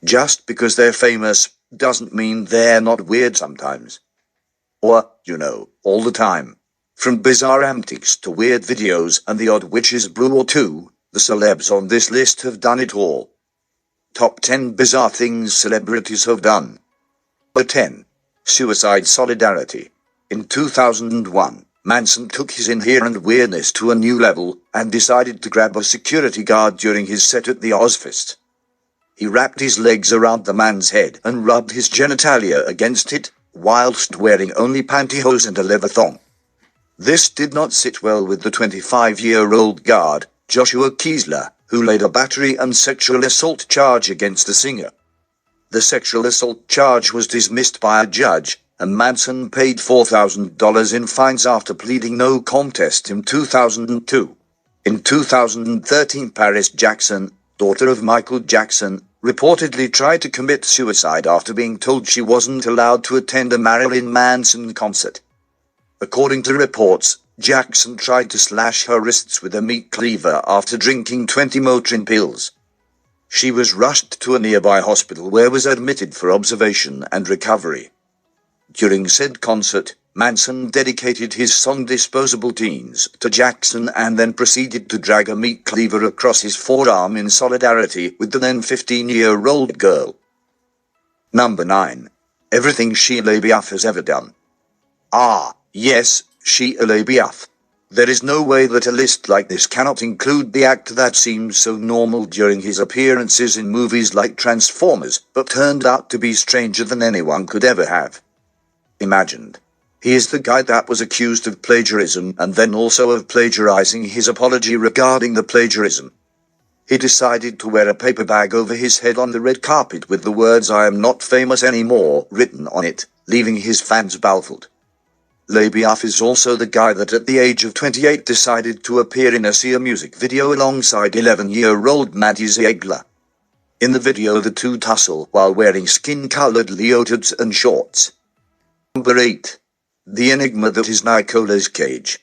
Just because they're famous doesn't mean they're not weird sometimes. Or, all the time. From bizarre antics to weird videos and the odd witch's brew or two, the celebs on this list have done it all. Top 10 bizarre things celebrities have done. Number 10. Suicide solidarity. In 2001, Manson took his inherent weirdness to a new level and decided to grab a security guard during his set at the Ozfest. He wrapped his legs around the man's head and rubbed his genitalia against it, whilst wearing only pantyhose and a leather thong. This did not sit well with the 25-year-old guard, Joshua Kiesler, who laid a battery and sexual assault charge against the singer. The sexual assault charge was dismissed by a judge, and Manson paid $4,000 in fines after pleading no contest in 2002. In 2013, Paris Jackson, daughter of Michael Jackson, reportedly tried to commit suicide after being told she wasn't allowed to attend a Marilyn Manson concert. According to reports, Jackson tried to slash her wrists with a meat cleaver after drinking 20 Motrin pills. She was rushed to a nearby hospital where was admitted for observation and recovery. During said concert, Manson dedicated his song Disposable Teens to Jackson and then proceeded to drag a meat cleaver across his forearm in solidarity with the then 15-year-old girl. Number 9. Everything Shia LaBeouf has ever done. Yes, Shia LaBeouf. There is no way that a list like this cannot include the actor that seemed so normal during his appearances in movies like Transformers, but turned out to be stranger than anyone could ever have imagined. He is the guy that was accused of plagiarism and then also of plagiarizing his apology regarding the plagiarism. He decided to wear a paper bag over his head on the red carpet with the words "I am not famous anymore" written on it, leaving his fans baffled. LaBeouf is also the guy that at the age of 28 decided to appear in a Sia music video alongside 11-year-old Maddie Ziegler. In the video, the two tussle while wearing skin-colored leotards and shorts. Number 8. The enigma that is Nicolas Cage.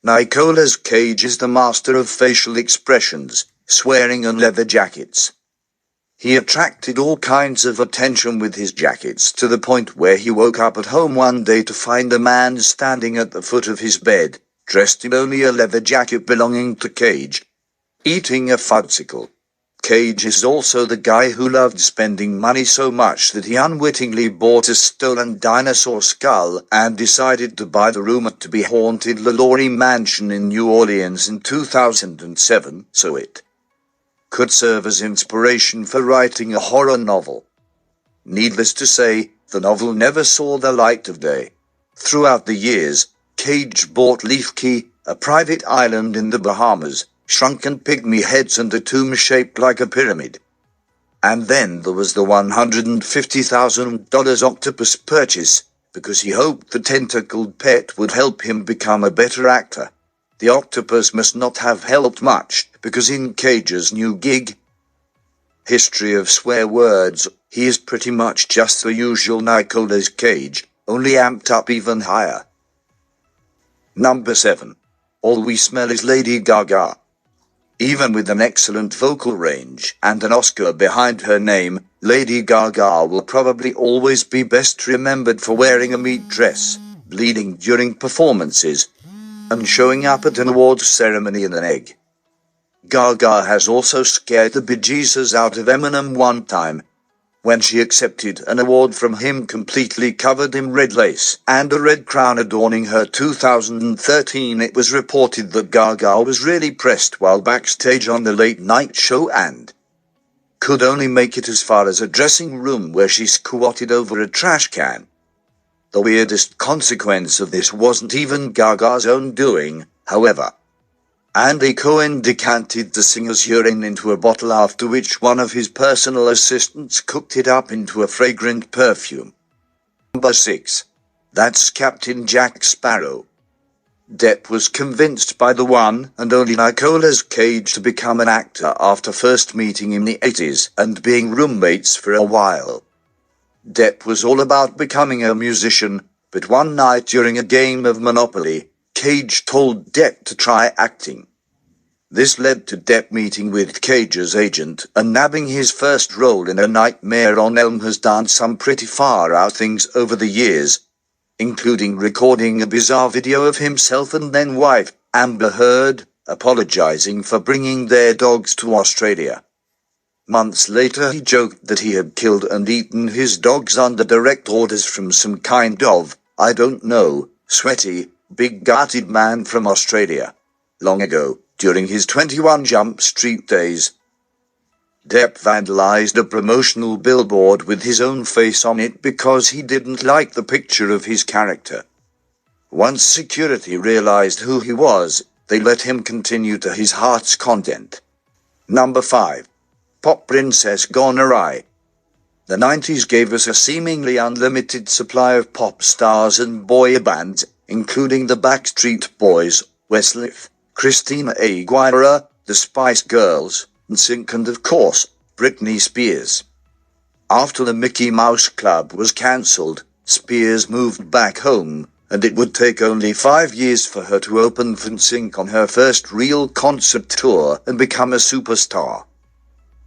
Nicolas Cage is the master of facial expressions, swearing and leather jackets. He attracted all kinds of attention with his jackets to the point where he woke up at home one day to find a man standing at the foot of his bed, dressed in only a leather jacket belonging to Cage, eating a fudsicle. Cage is also the guy who loved spending money so much that he unwittingly bought a stolen dinosaur skull and decided to buy the rumored-to-be-haunted LaLaurie Mansion in New Orleans in 2007, so it could serve as inspiration for writing a horror novel. Needless to say, the novel never saw the light of day. Throughout the years, Cage bought Leaf Key, a private island in the Bahamas, shrunken pygmy heads and a tomb shaped like a pyramid. And then there was the $150,000 octopus purchase, because he hoped the tentacled pet would help him become a better actor. The octopus must not have helped much, because in Cage's new gig, history of swear words, he is pretty much just the usual Nicolas Cage, only amped up even higher. Number 7. All we smell is Lady Gaga. Even with an excellent vocal range and an Oscar behind her name, Lady Gaga will probably always be best remembered for wearing a meat dress, bleeding during performances, and showing up at an awards ceremony in an egg. Gaga has also scared the bejesus out of Eminem one time, when she accepted an award from him completely covered in red lace and a red crown adorning her 2013. It was reported that Gaga was really pressed while backstage on the late night show and could only make it as far as a dressing room where she squatted over a trash can. The weirdest consequence of this wasn't even Gaga's own doing, however. Andy Cohen decanted the singer's urine into a bottle, after which one of his personal assistants cooked it up into a fragrant perfume. Number 6. That's Captain Jack Sparrow. Depp was convinced by the one and only Nicolas Cage to become an actor after first meeting in the 80s and being roommates for a while. Depp was all about becoming a musician, but one night during a game of Monopoly, Cage told Depp to try acting. This led to Depp meeting with Cage's agent and nabbing his first role in A Nightmare on Elm. Has done some pretty far out things over the years, including recording a bizarre video of himself and then wife, Amber Heard, apologizing for bringing their dogs to Australia. Months later he joked that he had killed and eaten his dogs under direct orders from some kind of, I don't know, sweaty, big-gutted man from Australia. Long ago, during his 21 Jump Street days. Depp vandalized a promotional billboard with his own face on it because he didn't like the picture of his character. Once security realized who he was, they let him continue to his heart's content. Number 5. Pop princess gone awry. The 90s gave us a seemingly unlimited supply of pop stars and boy bands, including the Backstreet Boys, Westlife, Christina Aguilera, the Spice Girls, NSYNC and of course, Britney Spears. After the Mickey Mouse Club was cancelled, Spears moved back home, and it would take only 5 years for her to open for NSYNC on her first real concert tour and become a superstar.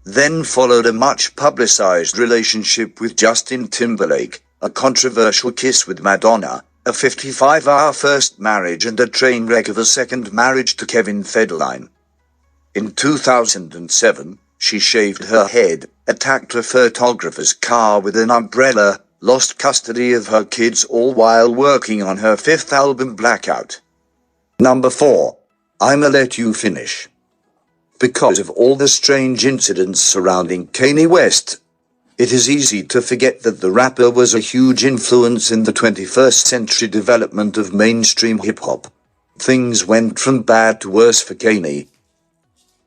Then followed a much-publicized relationship with Justin Timberlake, a controversial kiss with Madonna, a 55-hour first marriage and a train wreck of a second marriage to Kevin Federline. In 2007, she shaved her head, attacked a photographer's car with an umbrella, lost custody of her kids, all while working on her 5th album Blackout. Number 4. I'ma let you finish. Because of all the strange incidents surrounding Kanye West, it is easy to forget that the rapper was a huge influence in the 21st century development of mainstream hip-hop. Things went from bad to worse for Kanye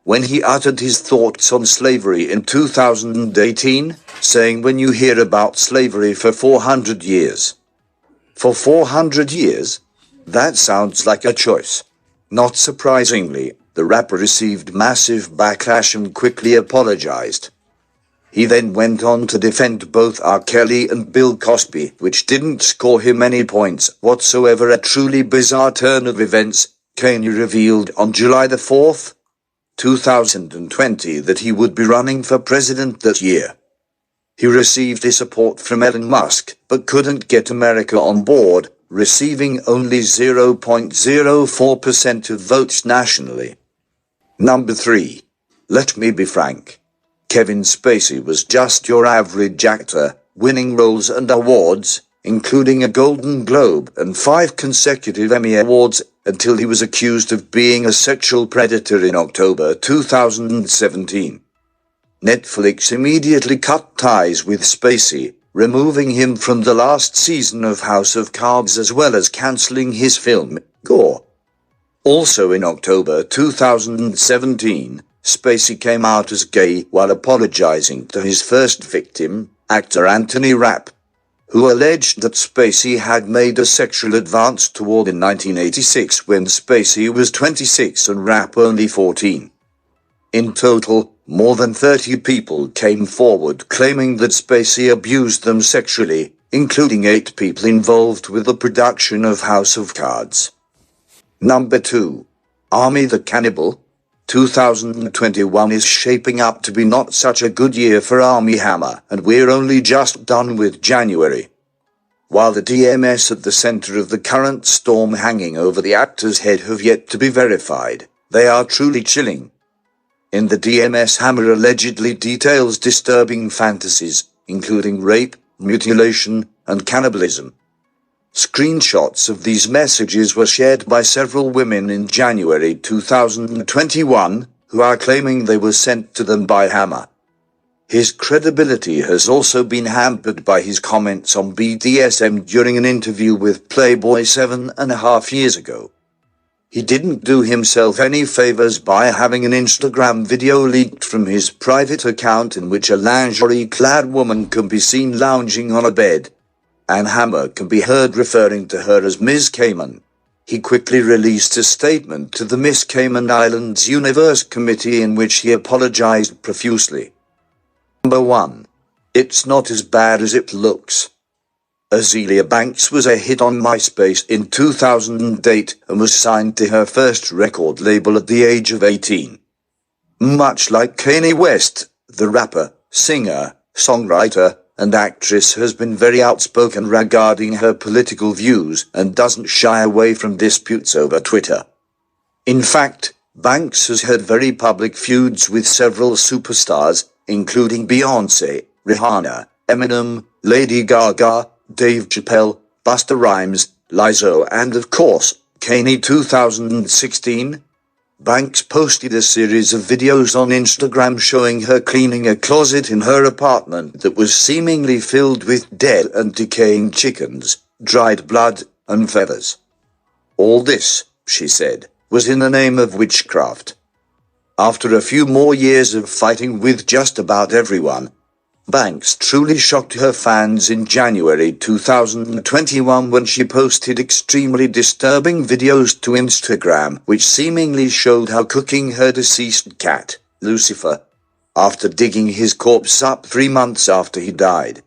when he uttered his thoughts on slavery in 2018, saying, "When you hear about slavery for 400 years. For 400 years? That sounds like a choice." Not surprisingly, the rapper received massive backlash and quickly apologized. He then went on to defend both R. Kelly and Bill Cosby, which didn't score him any points whatsoever. A truly bizarre turn of events. Kanye revealed on July the 4th, 2020 that he would be running for president that year. He received the support from Elon Musk, but couldn't get America on board, receiving only 0.04% of votes nationally. Number 3. Let me be frank. Kevin Spacey was just your average actor, winning roles and awards, including a Golden Globe and 5 consecutive Emmy Awards, until he was accused of being a sexual predator in October 2017. Netflix immediately cut ties with Spacey, removing him from the last season of House of Cards as well as cancelling his film, Gore. Also in October 2017, Spacey came out as gay while apologizing to his first victim, actor Anthony Rapp, who alleged that Spacey had made a sexual advance toward in 1986 when Spacey was 26 and Rapp only 14. In total, more than 30 people came forward claiming that Spacey abused them sexually, including 8 people involved with the production of House of Cards. Number 2. Army the Cannibal. 2021 is shaping up to be not such a good year for Armie Hammer, and we're only just done with January. While the DMS at the center of the current storm hanging over the actor's head have yet to be verified, they are truly chilling. In the DMS, Hammer allegedly details disturbing fantasies, including rape, mutilation, and cannibalism. Screenshots of these messages were shared by several women in January 2021, who are claiming they were sent to them by Hammer. His credibility has also been hampered by his comments on BDSM during an interview with Playboy 7.5 years ago. He didn't do himself any favors by having an Instagram video leaked from his private account in which a lingerie-clad woman can be seen lounging on a bed, and Hammer can be heard referring to her as Ms. Cayman. He quickly released a statement to the Miss Cayman Islands Universe Committee in which he apologized profusely. Number 1. It's not as bad as it looks. Azealia Banks was a hit on MySpace in 2008 and was signed to her first record label at the age of 18. Much like Kanye West, the rapper, singer, songwriter, and actress has been very outspoken regarding her political views and doesn't shy away from disputes over Twitter. In fact, Banks has had very public feuds with several superstars, including Beyoncé, Rihanna, Eminem, Lady Gaga, Dave Chappelle, Busta Rhymes, Lizzo and of course, Kanye. 2016, Banks posted a series of videos on Instagram showing her cleaning a closet in her apartment that was seemingly filled with dead and decaying chickens, dried blood, and feathers. All this, she said, was in the name of witchcraft. After a few more years of fighting with just about everyone, Banks truly shocked her fans in January 2021 when she posted extremely disturbing videos to Instagram which seemingly showed how cooking her deceased cat, Lucifer, after digging his corpse up 3 months after he died.